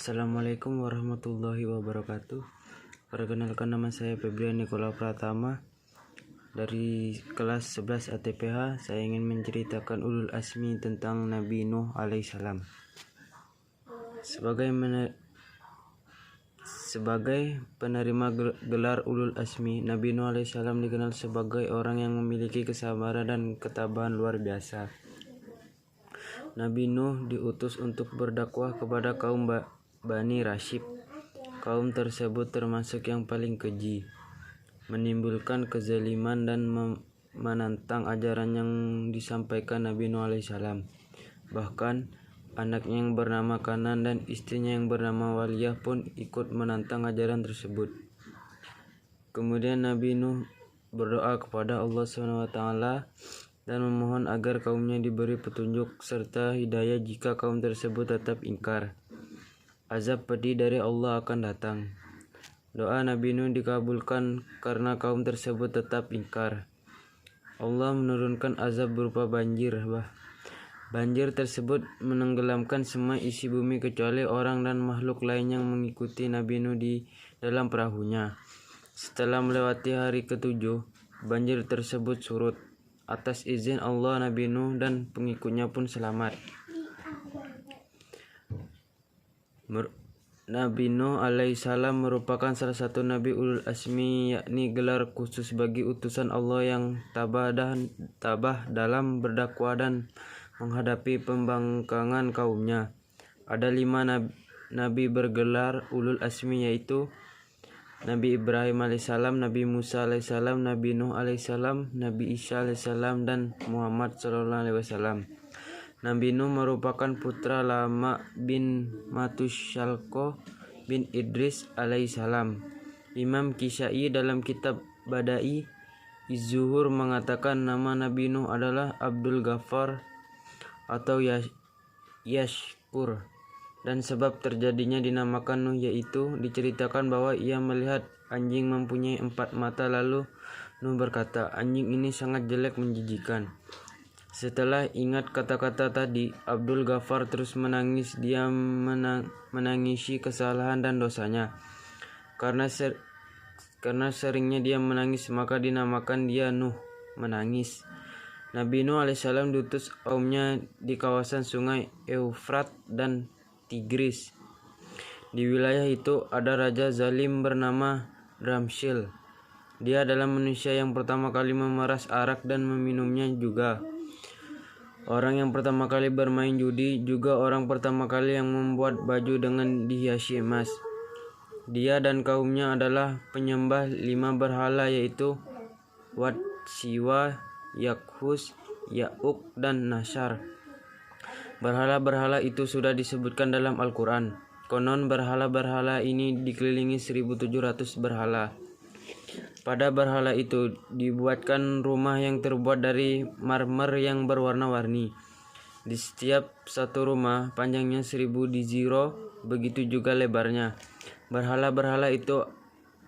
Assalamualaikum warahmatullahi wabarakatuh. Perkenalkan, nama saya Febrian Nikola Pratama dari kelas 11 ATPH. Saya ingin menceritakan ulul asmi tentang Nabi Nuh alaihissalam. Sebagai penerima gelar ulul asmi, Nabi Nuh alaihissalam dikenal sebagai orang yang memiliki kesabaran dan ketabahan luar biasa. Nabi Nuh diutus untuk berdakwah kepada kaum Bani Rasyib. Kaum tersebut termasuk yang paling keji, menimbulkan kezaliman dan menantang ajaran yang disampaikan Nabi Nuh alaihissalam. Bahkan anaknya yang bernama Kanan dan istrinya yang bernama Waliyah pun ikut menantang ajaran tersebut. Kemudian Nabi Nuh berdoa kepada Allah SWT dan memohon agar kaumnya diberi petunjuk serta hidayah jika kaum tersebut tetap ingkar. Azab pedih dari Allah akan datang. Doa Nabi Nuh dikabulkan karena kaum tersebut tetap ingkar. Allah menurunkan azab berupa banjir. Banjir tersebut menenggelamkan semua isi bumi kecuali orang dan makhluk lain yang mengikuti Nabi Nuh di dalam perahunya. Setelah melewati hari ke-7, banjir tersebut surut. Atas izin Allah, Nabi Nuh dan pengikutnya pun selamat. Nabi Nuh alaihissalam merupakan salah satu Nabi ulul asmi, yakni gelar khusus bagi utusan Allah yang tabah dalam berdakwah dan menghadapi pembangkangan kaumnya. Ada 5 Nabi bergelar ulul asmi, yaitu Nabi Ibrahim alaihissalam, Nabi Musa alaihissalam, Nabi Nuh alaihissalam, Nabi Isa alaihissalam, dan Muhammad sallallahu alaihi wasallam. Nabi Nuh merupakan putra Lama bin Matusyalko bin Idris alaihissalam. Imam Kisai dalam kitab Badai Zuhur mengatakan nama Nabi Nuh adalah Abdul Ghaffar atau Yashkur. Dan sebab terjadinya dinamakan Nuh yaitu diceritakan bahwa ia melihat anjing mempunyai 4 mata, lalu Nuh berkata, "Anjing ini sangat jelek menjijikan." Setelah ingat kata-kata tadi, Abdul Ghaffar terus menangis. Dia menangisi kesalahan dan dosanya. Karena seringnya dia menangis, maka dinamakan dia Nuh, menangis. Nabi Nuh alaihissalam diutus kaumnya di kawasan sungai Eufrat dan Tigris. Di wilayah itu ada raja zalim bernama Dramsyil. Dia adalah manusia yang pertama kali memeras arak dan meminumnya juga. Orang yang pertama kali bermain judi, juga orang pertama kali yang membuat baju dengan dihiasi emas. Dia dan kaumnya adalah penyembah 5 berhala, yaitu Wat, Siwa, Yakhus, Ya'uk, dan Nasar. Berhala-berhala itu sudah disebutkan dalam Al-Quran. Konon berhala-berhala ini dikelilingi 1700 berhala. Pada berhala itu dibuatkan rumah yang terbuat dari marmer yang berwarna-warni. Di setiap satu rumah panjangnya 1000 dziro, begitu juga lebarnya. Berhala-berhala itu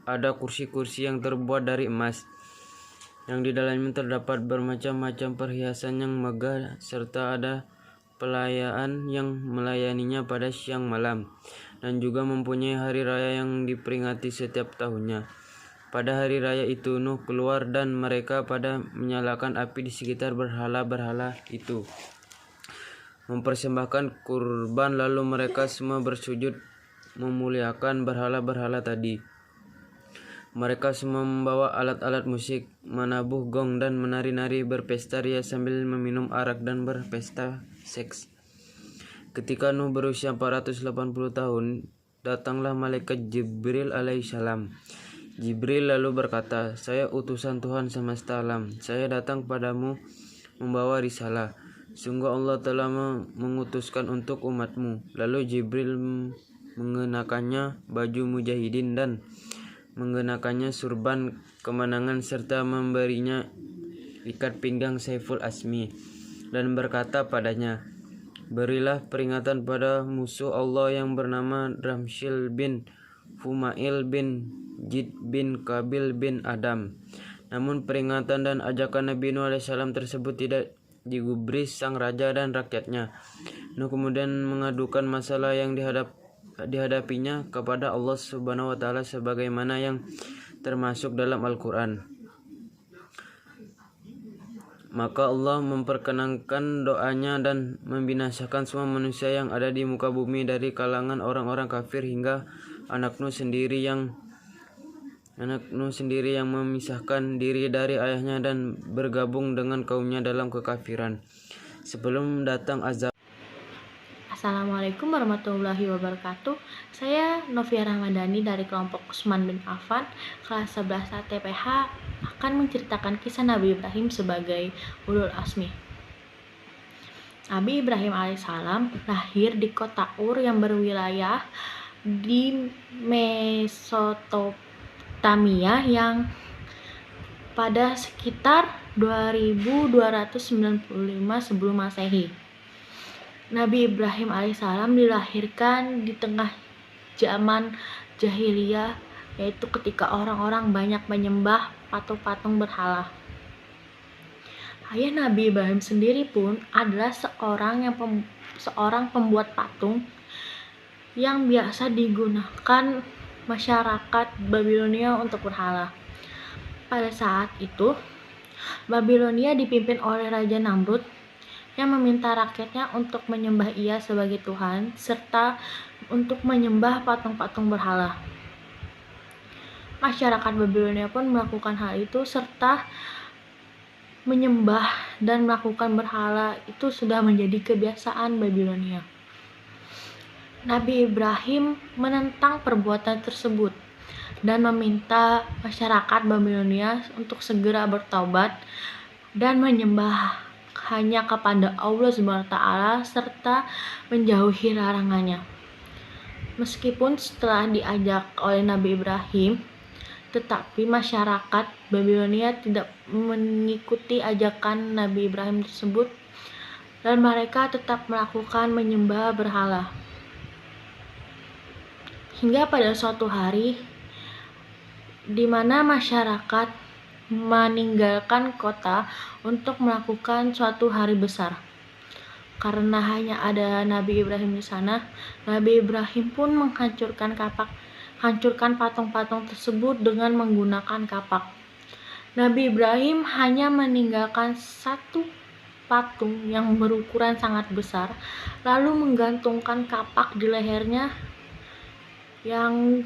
ada kursi-kursi yang terbuat dari emas, yang di dalamnya terdapat bermacam-macam perhiasan yang megah, serta ada pelayan yang melayaninya pada siang malam, dan juga mempunyai hari raya yang diperingati setiap tahunnya. Pada hari raya itu Nuh keluar dan mereka pada menyalakan api di sekitar berhala-berhala itu, mempersembahkan kurban, lalu mereka semua bersujud memuliakan berhala-berhala tadi. Mereka semua membawa alat-alat musik, menabuh gong dan menari-nari, berpesta ria sambil meminum arak dan berpesta seks. Ketika Nuh berusia 480 tahun, datanglah malaikat Jibril alaihissalam. Jibril lalu berkata, "Saya utusan Tuhan semesta alam. Saya datang padamu membawa risalah. Sungguh Allah telah mengutuskan untuk umatmu." Lalu Jibril mengenakannya baju mujahidin dan mengenakannya surban kemenangan serta memberinya ikat pinggang Saiful Asmi dan berkata padanya, "Berilah peringatan pada musuh Allah yang bernama Dramsyil bin Fumail bin Jid bin Kabil bin Adam." Namun peringatan dan ajakan Nabi Nuh alaihissalam tersebut tidak digubris sang raja dan rakyatnya. Nuh kemudian mengadukan masalah yang dihadapinya kepada Allah Subhanahu wa taala sebagaimana yang termasuk dalam Al-Qur'an. Maka Allah memperkenankan doanya dan membinasakan semua manusia yang ada di muka bumi dari kalangan orang-orang kafir hingga anak Nuh sendiri yang memisahkan diri dari ayahnya dan bergabung dengan kaumnya dalam kekafiran sebelum datang azab. Assalamualaikum warahmatullahi wabarakatuh. Saya Novia Ramadhani dari kelompok Utsman bin Affan kelas 11 TPH akan menceritakan kisah Nabi Ibrahim sebagai ulul azmi. Nabi Ibrahim alaihissalam lahir di kota Ur yang berwilayah di Mesopotamia yang pada sekitar 2295 sebelum Masehi. Nabi Ibrahim alaihissalam dilahirkan di tengah zaman jahiliyah, yaitu ketika orang-orang banyak menyembah patung-patung berhala. Ayah Nabi Ibrahim sendiri pun adalah seorang pembuat patung yang biasa digunakan masyarakat Babilonia untuk berhala. Pada saat itu, Babilonia dipimpin oleh Raja Namrud yang meminta rakyatnya untuk menyembah ia sebagai Tuhan serta untuk menyembah patung-patung berhala. Masyarakat Babilonia pun melakukan hal itu serta menyembah dan melakukan berhala itu sudah menjadi kebiasaan Babilonia. Nabi Ibrahim menentang perbuatan tersebut dan meminta masyarakat Babilonia untuk segera bertaubat dan menyembah hanya kepada Allah SWT serta menjauhi larangannya. Meskipun setelah diajak oleh Nabi Ibrahim, tetapi masyarakat Babilonia tidak mengikuti ajakan Nabi Ibrahim tersebut dan mereka tetap melakukan menyembah berhala. Hingga pada suatu hari di mana masyarakat meninggalkan kota untuk melakukan suatu hari besar. Karena hanya ada Nabi Ibrahim di sana, Nabi Ibrahim pun menghancurkan patung-patung tersebut dengan menggunakan kapak. Nabi Ibrahim hanya meninggalkan satu patung yang berukuran sangat besar, lalu menggantungkan kapak di lehernya yang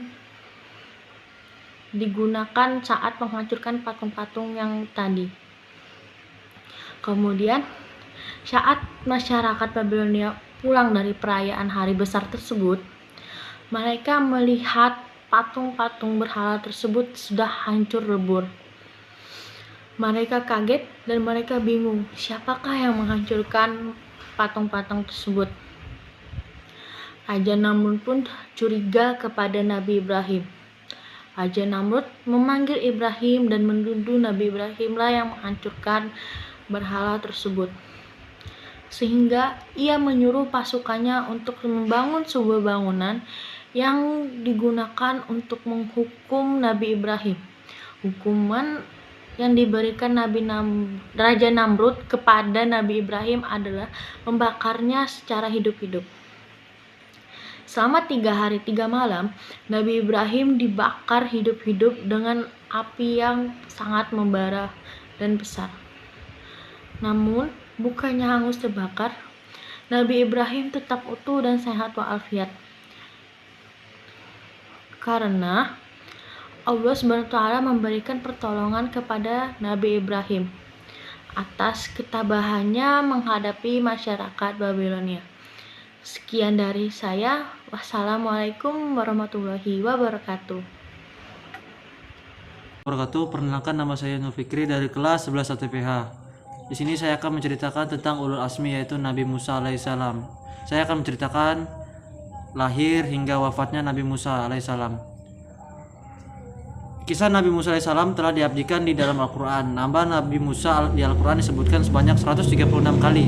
digunakan saat menghancurkan patung-patung yang tadi. Kemudian, saat masyarakat Babilonia pulang dari perayaan hari besar tersebut, mereka melihat patung-patung berhala tersebut sudah hancur lebur. Mereka kaget dan mereka bingung, siapakah yang menghancurkan patung-patung tersebut? Raja Namrud pun curiga kepada Nabi Ibrahim. Raja Namrud memanggil Ibrahim dan menuduh Nabi Ibrahimlah yang menghancurkan berhala tersebut. Sehingga ia menyuruh pasukannya untuk membangun sebuah bangunan yang digunakan untuk menghukum Nabi Ibrahim. Hukuman yang diberikan Raja Namrud kepada Nabi Ibrahim adalah membakarnya secara hidup-hidup. Selama 3 hari 3 malam, Nabi Ibrahim dibakar hidup-hidup dengan api yang sangat membara dan besar. Namun, bukannya hangus terbakar, Nabi Ibrahim tetap utuh dan sehat walafiat. Karena Allah SWT memberikan pertolongan kepada Nabi Ibrahim atas ketabahannya menghadapi masyarakat Babilonia. Sekian dari saya. Wassalamualaikum warahmatullahi wabarakatuh. Perkenalkan, nama saya Nur Fikri dari kelas 11 TPH. Di sini saya akan menceritakan tentang ulul azmi, yaitu Nabi Musa alaihissalam. Saya akan menceritakan lahir hingga wafatnya Nabi Musa alaihissalam. Kisah Nabi Musa alaihissalam telah diabadikan di dalam Al-Quran. Nama Nabi Musa di Al-Quran disebutkan sebanyak 136 kali.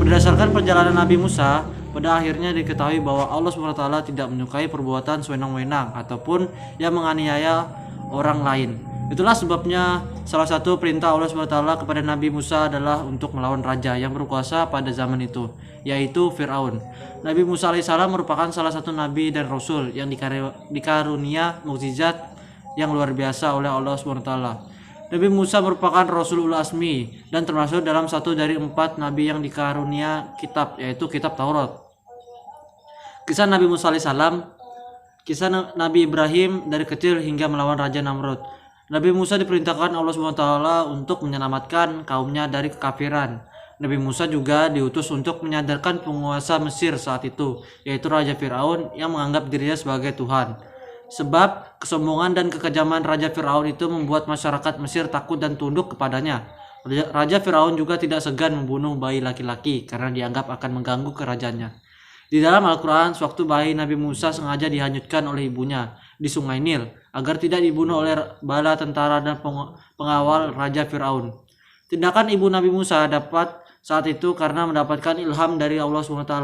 Berdasarkan perjalanan Nabi Musa, pada akhirnya diketahui bahwa Allah SWT tidak menyukai perbuatan sewenang-wenang ataupun yang menganiaya orang lain. Itulah sebabnya salah satu perintah Allah SWT kepada Nabi Musa adalah untuk melawan raja yang berkuasa pada zaman itu, yaitu Fir'aun. Nabi Musa alaihissalam merupakan salah satu nabi dan rasul yang dikarunia mukjizat yang luar biasa oleh Allah SWT. Nabi Musa merupakan Rasul Ulul Azmi dan termasuk dalam satu dari 4 nabi yang dikarunia kitab, yaitu kitab Taurat. Kisah Nabi Musa alaihissalam, kisah Nabi Ibrahim dari kecil hingga melawan Raja Namrud. Nabi Musa diperintahkan Allah SWT untuk menyelamatkan kaumnya dari kekafiran. Nabi Musa juga diutus untuk menyadarkan penguasa Mesir saat itu, yaitu Raja Fir'aun yang menganggap dirinya sebagai Tuhan. Sebab kesombongan dan kekejaman Raja Fir'aun itu membuat masyarakat Mesir takut dan tunduk kepadanya. Raja Fir'aun juga tidak segan membunuh bayi laki-laki karena dianggap akan mengganggu kerajaannya. Di dalam Al-Quran, sewaktu bayi Nabi Musa sengaja dihanyutkan oleh ibunya di sungai Nil agar tidak dibunuh oleh bala tentara dan pengawal Raja Fir'aun. Tindakan ibu Nabi Musa dapat saat itu karena mendapatkan ilham dari Allah SWT.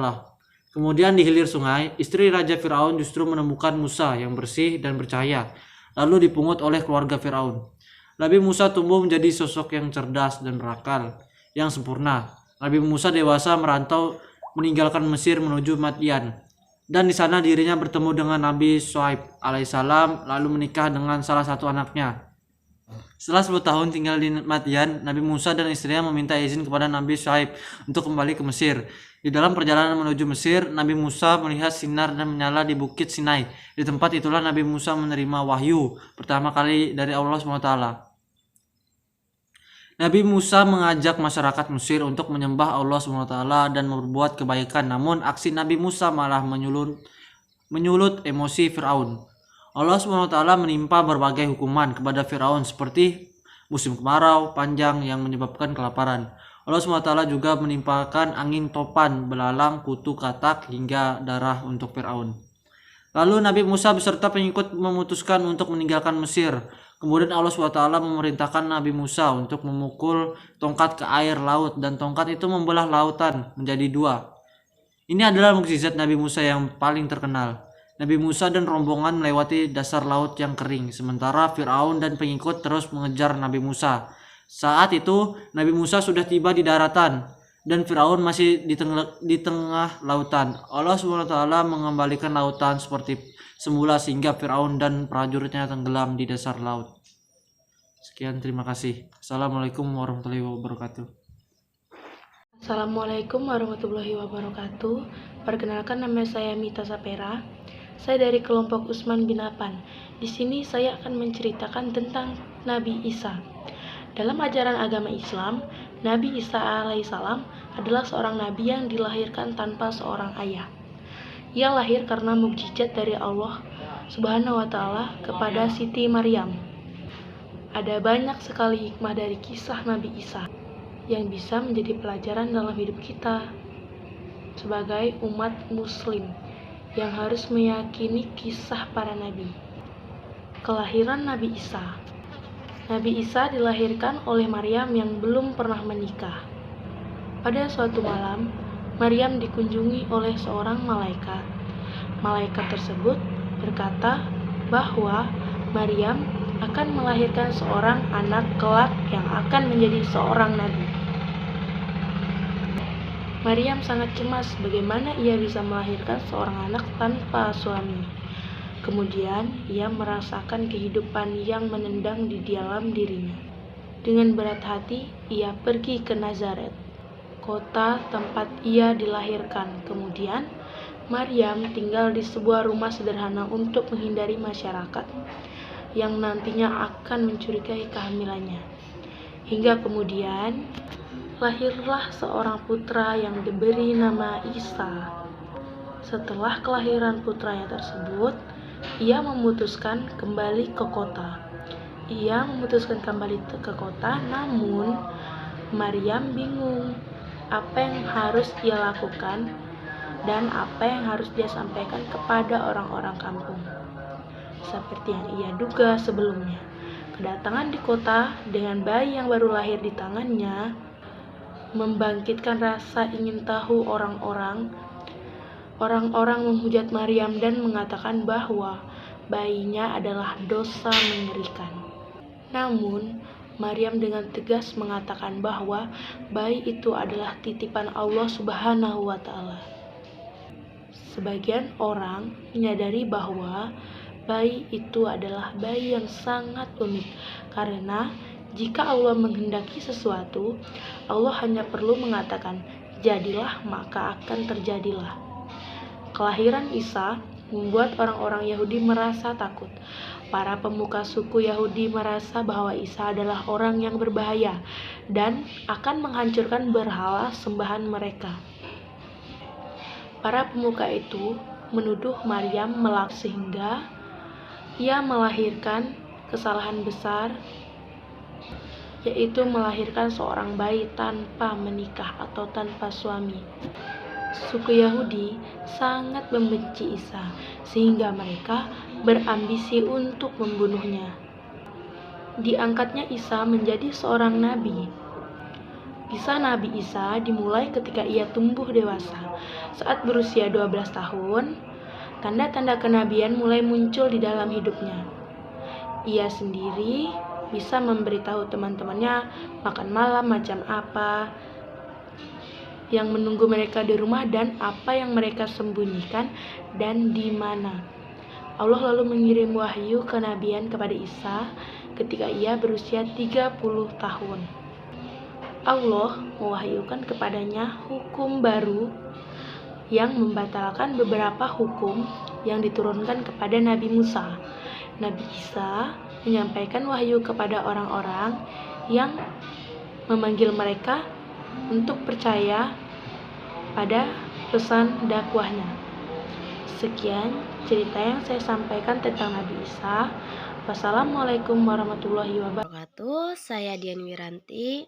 Kemudian di hilir sungai, istri Raja Fir'aun justru menemukan Musa yang bersih dan bercahaya, lalu dipungut oleh keluarga Fir'aun. Nabi Musa tumbuh menjadi sosok yang cerdas dan berakal, yang sempurna. Nabi Musa dewasa merantau meninggalkan Mesir menuju Madyan, dan di sana dirinya bertemu dengan Nabi Syuaib alaihissalam, lalu menikah dengan salah satu anaknya. Setelah 10 tahun tinggal di Madyan, Nabi Musa dan istrinya meminta izin kepada Nabi Syuaib untuk kembali ke Mesir. Di dalam perjalanan menuju Mesir, Nabi Musa melihat sinar dan menyala di Bukit Sinai. Di tempat itulah Nabi Musa menerima wahyu pertama kali dari Allah SWT. Nabi Musa mengajak masyarakat Mesir untuk menyembah Allah SWT dan berbuat kebaikan, namun aksi Nabi Musa malah menyulut emosi Fir'aun. Allah SWT menimpa berbagai hukuman kepada Fir'aun seperti musim kemarau panjang yang menyebabkan kelaparan. Allah SWT juga menimpakan angin topan, belalang, kutu, katak, hingga darah untuk Fir'aun. Lalu Nabi Musa beserta pengikut memutuskan untuk meninggalkan Mesir. Kemudian Allah SWT memerintahkan Nabi Musa untuk memukul tongkat ke air laut, dan tongkat itu membelah lautan menjadi 2. Ini adalah mukjizat Nabi Musa yang paling terkenal. Nabi Musa dan rombongan melewati dasar laut yang kering, sementara Fir'aun dan pengikut terus mengejar Nabi Musa. Saat itu Nabi Musa sudah tiba di daratan dan Fir'aun masih di tengah lautan. Allah SWT mengembalikan lautan seperti semula sehingga Fir'aun dan prajuritnya tenggelam di dasar laut. Sekian, terima kasih. Assalamualaikum warahmatullahi wabarakatuh. Assalamualaikum warahmatullahi wabarakatuh. Perkenalkan, nama saya Mita Sapera. Saya dari kelompok Usman bin Affan. Di sini saya akan menceritakan tentang Nabi Isa. Dalam ajaran agama Islam, Nabi Isa alaihissalam adalah seorang nabi yang dilahirkan tanpa seorang ayah. Ia lahir karena mukjizat dari Allah Subhanahu wa Ta'ala kepada Siti Maryam. Ada banyak sekali hikmah dari kisah Nabi Isa yang bisa menjadi pelajaran dalam hidup kita sebagai umat Muslim yang harus meyakini kisah para nabi. Kelahiran Nabi Isa. Nabi Isa dilahirkan oleh Maryam yang belum pernah menikah. Pada suatu malam, Maryam dikunjungi oleh seorang malaikat. Malaikat tersebut berkata bahwa Maryam akan melahirkan seorang anak kelak yang akan menjadi seorang nabi. Maryam sangat cemas bagaimana ia bisa melahirkan seorang anak tanpa suami. Kemudian ia merasakan kehidupan yang menendang di dalam dirinya. Dengan berat hati, ia pergi ke Nazaret, kota tempat ia dilahirkan. Kemudian Maryam tinggal di sebuah rumah sederhana untuk menghindari masyarakat yang nantinya akan mencurigai kehamilannya. Hingga kemudian lahirlah seorang putra yang diberi nama Isa. Setelah kelahiran putranya tersebut, ia memutuskan kembali ke kota. Namun Maryam bingung apa yang harus ia lakukan dan apa yang harus dia sampaikan kepada orang-orang kampung. Seperti yang ia duga sebelumnya, kedatangan di kota dengan bayi yang baru lahir di tangannya membangkitkan rasa ingin tahu orang-orang. Orang-orang menghujat Maryam dan mengatakan bahwa bayinya adalah dosa mengerikan. Namun, Maryam dengan tegas mengatakan bahwa bayi itu adalah titipan Allah Subhanahu wa Ta'ala. Sebagian orang menyadari bahwa bayi itu adalah bayi yang sangat unik, karena jika Allah menghendaki sesuatu, Allah hanya perlu mengatakan, "Jadilah," maka akan terjadilah. Kelahiran Isa membuat orang-orang Yahudi merasa takut. Para pemuka suku Yahudi merasa bahwa Isa adalah orang yang berbahaya dan akan menghancurkan berhala sembahan mereka. Para pemuka itu menuduh Maryam sehingga ia melahirkan kesalahan besar, yaitu melahirkan seorang bayi tanpa menikah atau tanpa suami. Suku Yahudi sangat membenci Isa, sehingga mereka berambisi untuk membunuhnya. Diangkatnya Isa menjadi seorang nabi. Kisah Nabi Isa dimulai ketika ia tumbuh dewasa. Saat berusia 12 tahun, tanda-tanda kenabian mulai muncul di dalam hidupnya. Ia sendiri bisa memberitahu teman-temannya makan malam macam apa yang menunggu mereka di rumah dan apa yang mereka sembunyikan dan di mana. Allah lalu mengirim wahyu kenabian kepada Isa ketika ia berusia 30 tahun. Allah mewahyukan kepadanya hukum baru yang membatalkan beberapa hukum yang diturunkan kepada Nabi Musa. Nabi Isa menyampaikan wahyu kepada orang-orang yang memanggil mereka untuk percaya pada pesan dakwahnya. Sekian cerita yang saya sampaikan tentang Nabi Isa. Wassalamualaikum warahmatullahi wabarakatuh. Saya Dian Wiranti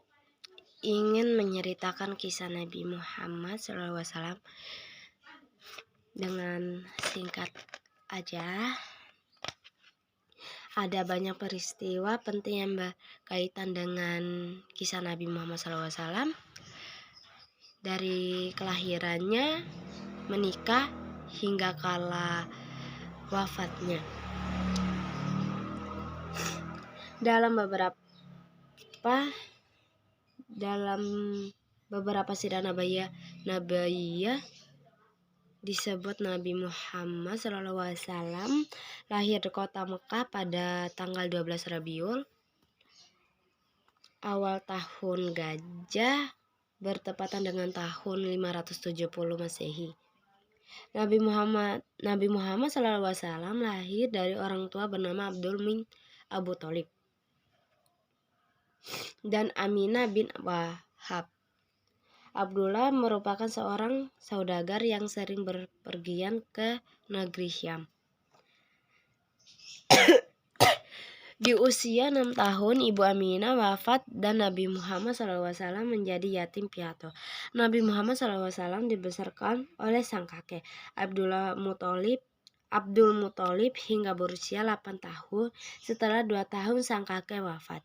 ingin menceritakan kisah Nabi Muhammad SAW dengan singkat aja. Ada banyak peristiwa penting yang berkaitan dengan kisah Nabi Muhammad SAW, dari kelahirannya, menikah, hingga kala wafatnya. Dalam beberapa sirah nabaiyah disebut Nabi Muhammad SAW lahir di kota Mekah pada tanggal 12 Rabiul awal tahun Gajah bertepatan dengan tahun 570 Masehi. Nabi Muhammad SAW lahir dari orang tua bernama Abdul bin Abu Thalib dan Aminah bin Wahab. Abdullah merupakan seorang saudagar yang sering berpergian ke negeri Syam. Di usia 6 tahun, Ibu Aminah wafat dan Nabi Muhammad SAW menjadi yatim piatu. Nabi Muhammad SAW dibesarkan oleh sang kakek, Abdul Muthalib hingga berusia 8 tahun. Setelah 2 tahun, sang kakek wafat.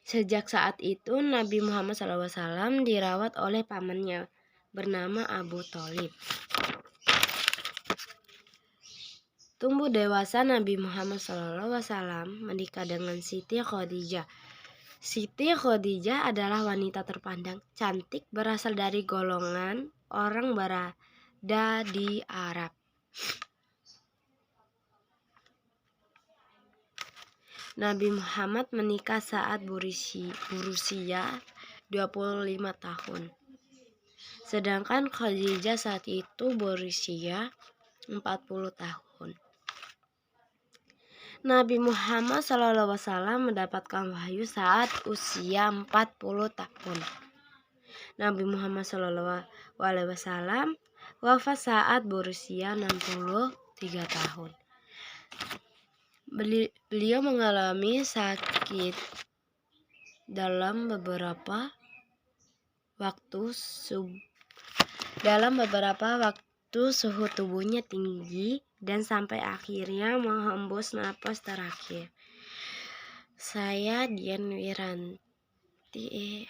Sejak saat itu, Nabi Muhammad SAW dirawat oleh pamannya bernama Abu Thalib. Tumbuh dewasa, Nabi Muhammad SAW menikah dengan Siti Khadijah. Siti Khadijah adalah wanita terpandang, cantik, berasal dari golongan orang berada di Arab. Nabi Muhammad menikah saat berusia 25 tahun. Sedangkan Khadijah saat itu berusia 40 tahun. Nabi Muhammad SAW mendapatkan wahyu saat usia 40 tahun. Nabi Muhammad SAW wafat saat berusia 63 tahun. Beliau mengalami sakit dalam beberapa waktu suhu tubuhnya tinggi dan sampai akhirnya menghembus napas terakhir. Saya Dian Wiranti.